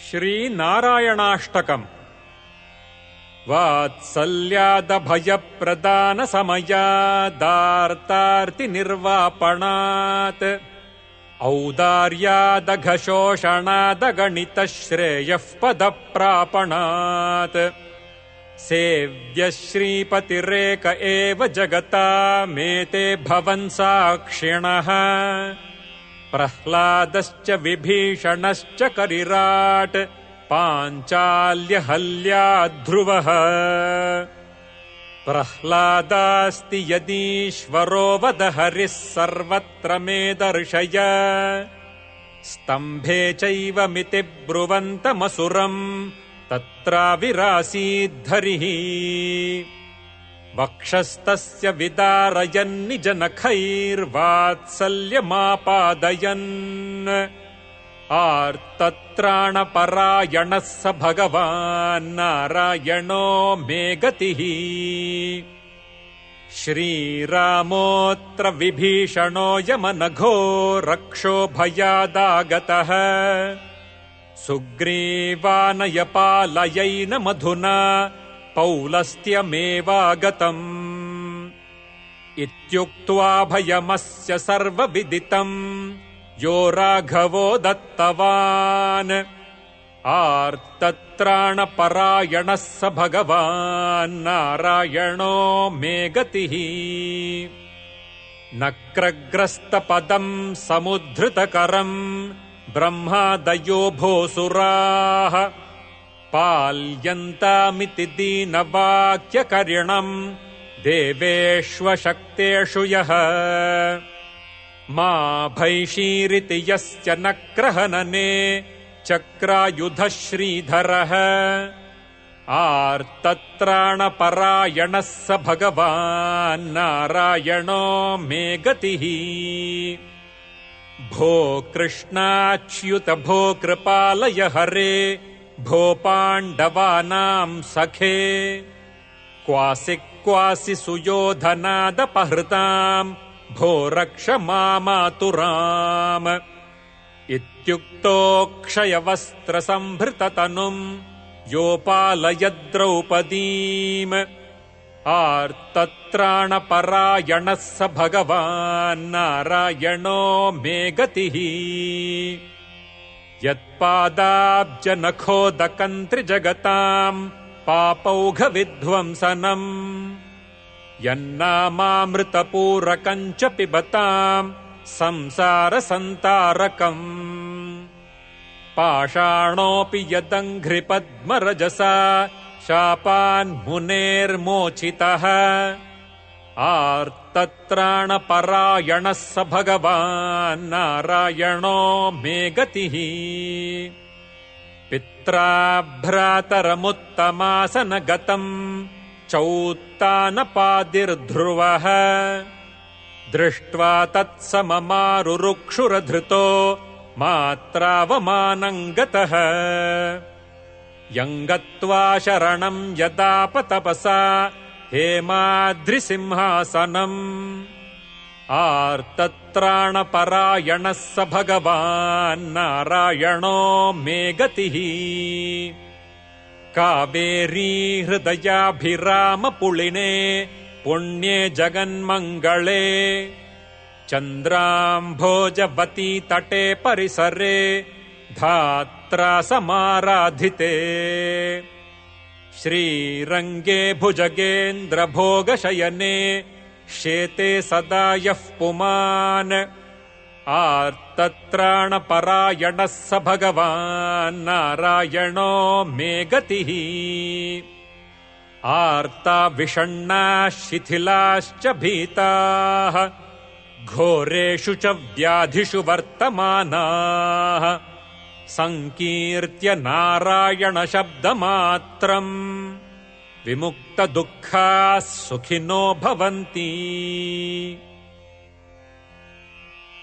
श्रीनारायणाष्टकम् वात्सल्यादभयप्रदानसमयादार्तार्तिनिर्वापणात् औदार्यादघशोषणादगणितश्रेयः पदप्रापणात् सेव्यः श्रीपतिरेक एव जगतामेते भवन् साक्षिणः प्रह्लादश्च विभीषणश्च करिराट् पाञ्चाल्यहल्याध्रुवः प्रह्लादास्ति यदीश्वरो वद हरिः सर्वत्र मे दर्शय स्तम्भे चैव मिति ब्रुवन्तमसुरम् तत्राविरासीद्धरिः वक्षस्तस्य विदारयन्निजनखैर्वात्सल्यमापादयन् आर्तत्राणपरायणः स भगवान् नारायणो मे गतिः श्रीरामोऽत्र विभीषणो यमनघो रक्षो भयादागतः सुग्रीवानयपालयैन मधुना पौलस्त्यमेवागतम् इत्युक्त्वा भयमस्य सर्वविदितम् यो राघवो दत्तवान् आर्तत्राणपरायणः स भगवान् नारायणो मे गतिः नक्रग्रस्तपदम् समुद्धृतकरम् ब्रह्मादयो भोसुराः पाल्यन्तामिति दीनवाक्यकरिणम् देवेष्वशक्तेषु यः मा भैषीरिति यस्य नक्रहनने चक्रायुधः श्रीधरः आर्तत्राणपरायणः स भगवान् नारायणो मे गतिः भो कृष्णाच्युत भो कृपालय हरे भो पाण्डवानां सखे क्वासि क्वासि सुयोधनादपहृताम् भो रक्ष मामातुराम् इत्युक्तो क्षयवस्त्रसम्भृततनुम् योपालयद् द्रौपदीम् आर्तत्राणपरायणः स भगवान् नारायणो मे गतिः यत्पादाब्जनखोदकन्त्रिजगताम् पापौघविध्वंसनम् यन्नामामृतपूरकम् च पिबताम् संसारसन्तारकम् पाषाणोऽपि यदङ्घ्रिपद्मरजसा शापान्मुनेर्मोचितः आर्तत्राणपरायणः स भगवान् नारायणो मे गतिः पित्रा भ्रातरमुत्तमासनगतम् चौत्तानपादिर्ध्रुवः दृष्ट्वा तत्सममारुरुक्षुरधृतो मात्रावमानम् गतः यङ्गत्वा शरणम् यदापतपसा हेमाद्रिसिंहासनम् आर्तत्राणपरायणः स भगवान् नारायणो मे गतिः कावेरी हृदयाभिरामपुलिने पुण्ये जगन्मङ्गले चन्द्राम्भोजवती तटे परिसरे धात्रा समाराधिते श्रीरङ्गे भुजगेन्द्रभोगशयने शेते सदा यः पुमान् आर्तत्राणपरायणः स भगवान् नारायणो मे गतिः आर्ता विषण्णाः शिथिलाश्च भीताः घोरेषु च व्याधिषु वर्तमानाः सङ्कीर्त्य नारायणशब्दमात्रम् विमुक्तदुःखाः सुखिनो भवन्ति।